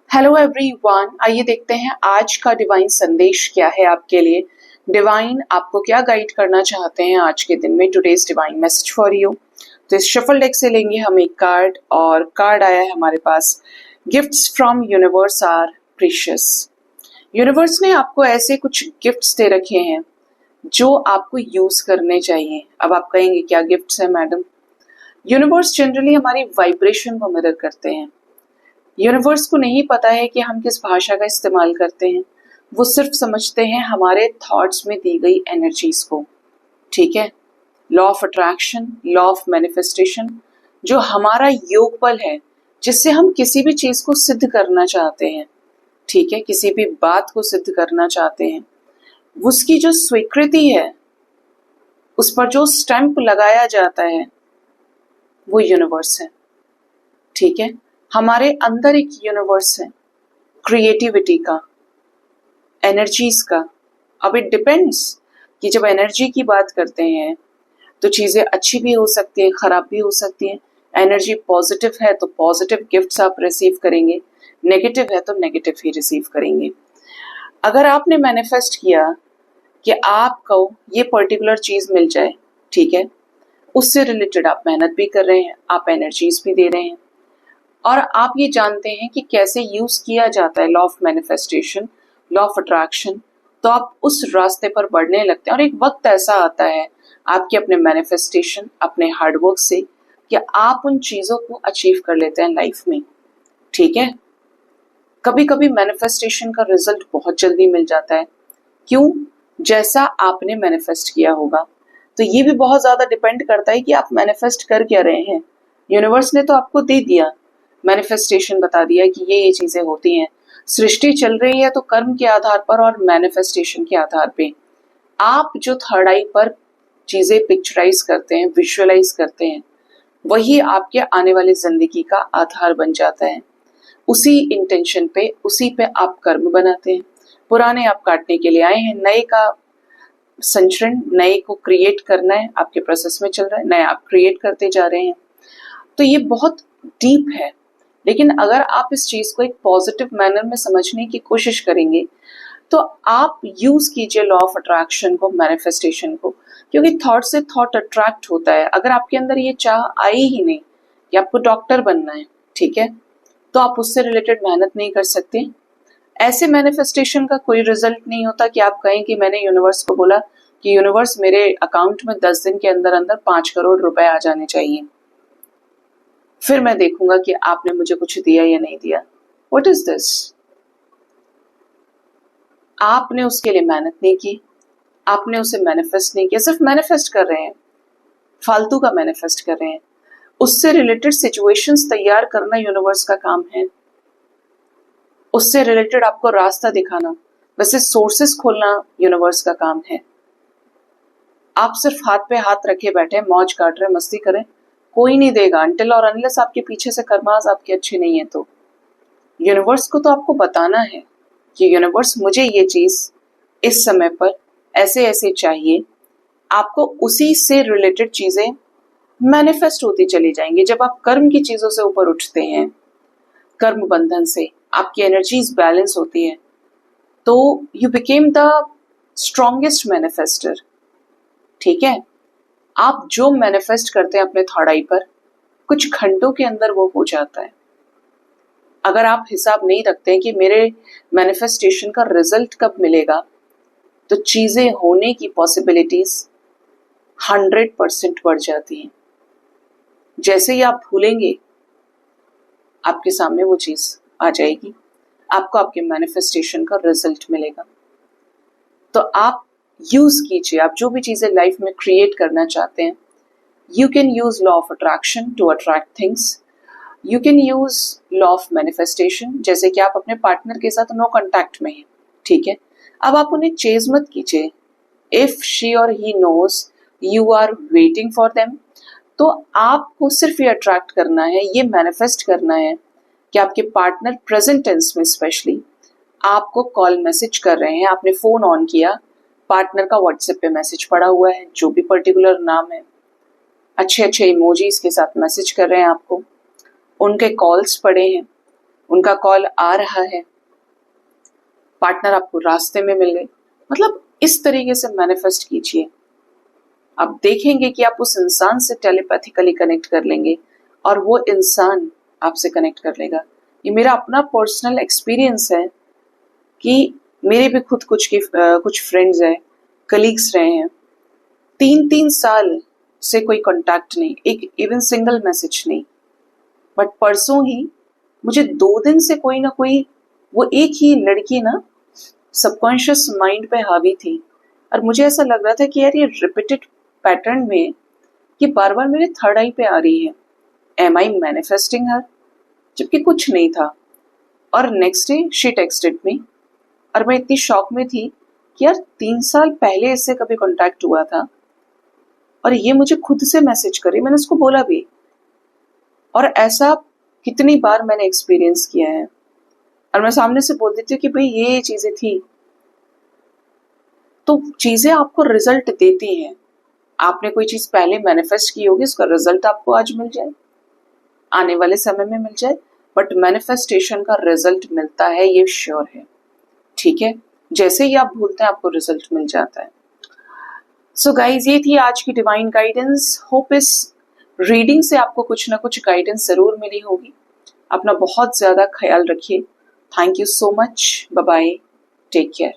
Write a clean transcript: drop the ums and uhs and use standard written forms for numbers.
Hello everyone, आइए देखते हैं आज का डिवाइन संदेश क्या है आपके लिए। डिवाइन आपको क्या गाइड करना चाहते हैं आज के दिन में। Today's divine message for you. तो इस शफल डेक से लेंगे हम एक कार्ड और कार्ड आया है हमारे पास, gifts from universe are precious. Universe ने आपको ऐसे कुछ गिफ्ट्स दे रखे हैं जो आपको यूज करने चाहिए। अब आप कहेंगे क्या गिफ्ट्स है मैडम। यूनिवर्स जनरली हमारी वाइब्रेशन को मिरर करते हैं। यूनिवर्स को नहीं पता है कि हम किस भाषा का इस्तेमाल करते हैं, वो सिर्फ समझते हैं हमारे थॉट्स में दी गई एनर्जीज को। ठीक है, law of attraction, law of manifestation, जो हमारा योग बल है जिससे हम किसी भी चीज को सिद्ध करना चाहते हैं, ठीक है, किसी भी बात को सिद्ध करना चाहते हैं, उसकी जो स्वीकृति है, उस पर जो स्टैंप लगाया जाता है, वो यूनिवर्स है। ठीक है, हमारे अंदर एक यूनिवर्स है क्रिएटिविटी का, एनर्जीज का। अब इट डिपेंड्स कि जब एनर्जी की बात करते हैं तो चीजें अच्छी भी हो सकती हैं, खराब भी हो सकती हैं। एनर्जी पॉजिटिव है तो पॉजिटिव गिफ्ट्स आप रिसीव करेंगे, नेगेटिव है तो नेगेटिव ही रिसीव करेंगे। अगर आपने मैनिफेस्ट किया कि आपको ये पर्टिकुलर चीज मिल जाए, ठीक है, उससे रिलेटेड आप मेहनत भी कर रहे हैं, आप एनर्जीज भी दे रहे हैं और आप ये जानते हैं कि कैसे यूज किया जाता है law of manifestation, law of attraction, तो आप उस रास्ते पर बढ़ने लगते हैं। और एक वक्त ऐसा आता है आपके अपने मैनिफेस्टेशन, अपने हार्डवर्क से, कि आप उन चीजों को अचीव कर लेते हैं लाइफ में। ठीक है, कभी कभी मैनिफेस्टेशन का रिजल्ट बहुत जल्दी मिल जाता है। क्यों? जैसा आपने मैनिफेस्ट किया होगा। तो ये भी बहुत ज्यादा डिपेंड करता है कि आप मैनिफेस्ट कर क्या रहे हैं। यूनिवर्स ने तो आपको दे दिया, मैनिफेस्टेशन बता दिया कि ये चीजें होती हैं। सृष्टि चल रही है तो कर्म के आधार पर और मैनिफेस्टेशन के आधार पे। आप जो थर्ड आई पर चीजें पिक्चराइज करते हैं, विजुअलाइज करते हैं, वही आपके आने वाली जिंदगी का आधार बन जाता है। उसी इंटेंशन पे, उसी पे आप कर्म बनाते हैं। पुराने आप काटने के लिए आए हैं, नए का संचरण, नए को क्रिएट करना है, आपके प्रोसेस में चल रहा है, नए आप क्रिएट करते जा रहे हैं। तो ये बहुत डीप है, लेकिन अगर आप इस चीज को एक पॉजिटिव मैनर में समझने की कोशिश करेंगे तो आप यूज कीजिए लॉ ऑफ अट्रैक्शन को, मैनिफेस्टेशन को, क्योंकि थॉट से थॉट अट्रैक्ट होता है। अगर आपके अंदर ये चाह आई ही नहीं कि आपको डॉक्टर बनना है, ठीक है, तो आप उससे रिलेटेड मेहनत नहीं कर सकते। ऐसे मैनिफेस्टेशन का कोई रिजल्ट नहीं होता कि आप कहें कि मैंने यूनिवर्स को बोला कि यूनिवर्स मेरे अकाउंट में 10 दिन के अंदर अंदर 5 करोड़ रुपए आ जाने चाहिए, फिर मैं देखूंगा कि आपने मुझे कुछ दिया या नहीं दिया। What is this? आपने उसके लिए मेहनत नहीं की, आपने उसे मैनिफेस्ट नहीं किया, सिर्फ मैनिफेस्ट कर रहे हैं, फालतू का मैनिफेस्ट कर रहे हैं। उससे रिलेटेड सिचुएशंस तैयार करना यूनिवर्स का काम है, उससे रिलेटेड आपको रास्ता दिखाना, वैसे सोर्सेस खोलना यूनिवर्स का काम है। आप सिर्फ हाथ पे हाथ रखे बैठे मौज काट रहे, मस्ती करें, कोई नहीं देगा अनटिल और अनलेस आपके पीछे से कर्मास आपके अच्छे नहीं है। तो यूनिवर्स को तो आपको बताना है कि यूनिवर्स मुझे ये चीज इस समय पर ऐसे ऐसे चाहिए। आपको उसी से रिलेटेड चीजें मैनिफेस्ट होती चली जाएंगी। जब आप कर्म की चीजों से ऊपर उठते हैं, कर्म बंधन से आपकी एनर्जीज बैलेंस होती है, तो you became the strongest manifester. ठीक है, आप जो मैनिफेस्ट करते हैं अपने थर्ड आई पर, कुछ घंटों के अंदर वो हो जाता है। अगर आप हिसाब नहीं रखते हैं कि मेरे मैनिफेस्टेशन का रिजल्ट कब मिलेगा, तो चीजें होने की पॉसिबिलिटीज 100% बढ़ जाती हैं। जैसे ही आप भूलेंगे, आपके सामने वो चीज आ जाएगी, आपको आपके मैनिफेस्टेशन का रिजल्ट मिलेगा। तो आप यूज कीजिए, आप जो भी चीजें लाइफ में क्रिएट करना चाहते हैं, you can use law of attraction to attract things, you can use law of manifestation. जैसे कि आप अपने पार्टनर के साथ नो कांटेक्ट में हैं, ठीक है, अब आप उन्हें चेज मत कीजिए। इफ शी और he knows you are waiting for them, तो आपको सिर्फ ये अट्रैक्ट करना है, ये मैनिफेस्ट करना है कि आपके पार्टनर प्रेजेंट टेंस में स्पेशली आपको कॉल मैसेज कर रहे हैं। आपने फोन ऑन किया, पार्टनर का व्हाट्सएप पे मैसेज पड़ा हुआ है, जो भी पर्टिकुलर नाम है, अच्छे अच्छे इमोजीज के साथ मैसेज कर रहे हैं आपको, उनके कॉल्स पड़े हैं, उनका कॉल आ रहा है, पार्टनर आपको रास्ते में मिल गए, मतलब इस तरीके से मैनिफेस्ट कीजिए। आप देखेंगे कि आप उस इंसान से टेलीपैथिकली कनेक्ट कर लेंगे और वो इंसान आपसे कनेक्ट कर लेगा। ये मेरा अपना पर्सनल एक्सपीरियंस है कि मेरे भी खुद कुछ फ्रेंड्स हैं, कलीग्स रहे हैं, 3-3 साल से कोई कांटेक्ट नहीं, एक इवन सिंगल मैसेज नहीं, बट परसों ही मुझे 2 दिन से कोई ना कोई वो एक ही लड़की ना सबकॉन्शियस माइंड पे हावी थी और मुझे ऐसा लग रहा था कि यार ये रिपीटेड पैटर्न में ये बार बार मेरे थर्ड आई पे आ रही है, एम आई मैनिफेस्टिंग हर, जबकि कुछ नहीं था। और नेक्स्ट डे शी टेक्स्टेड मी और मैं इतनी शॉक में थी कि यार 3 साल पहले इससे कभी कांटेक्ट हुआ था और ये मुझे खुद से मैसेज करी, मैंने उसको बोला भी, और ऐसा कितनी बार मैंने एक्सपीरियंस किया है और मैं सामने से बोल देती हूँ कि भाई ये चीजें थी। तो चीजें आपको रिजल्ट देती हैं। आपने कोई चीज पहले मैनिफेस्ट की होगी, उसका रिजल्ट आपको आज मिल जाए, आने वाले समय में मिल जाए, बट मैनिफेस्टेशन का रिजल्ट मिलता है, ये श्योर है। ठीक है, जैसे ही आप भूलते हैं आपको रिजल्ट मिल जाता है। सो गाइज, ये थी आज की डिवाइन गाइडेंस। होप इस रीडिंग से आपको कुछ ना कुछ गाइडेंस जरूर मिली होगी। अपना बहुत ज्यादा ख्याल रखिए। Thank you so much. Bye bye, take care.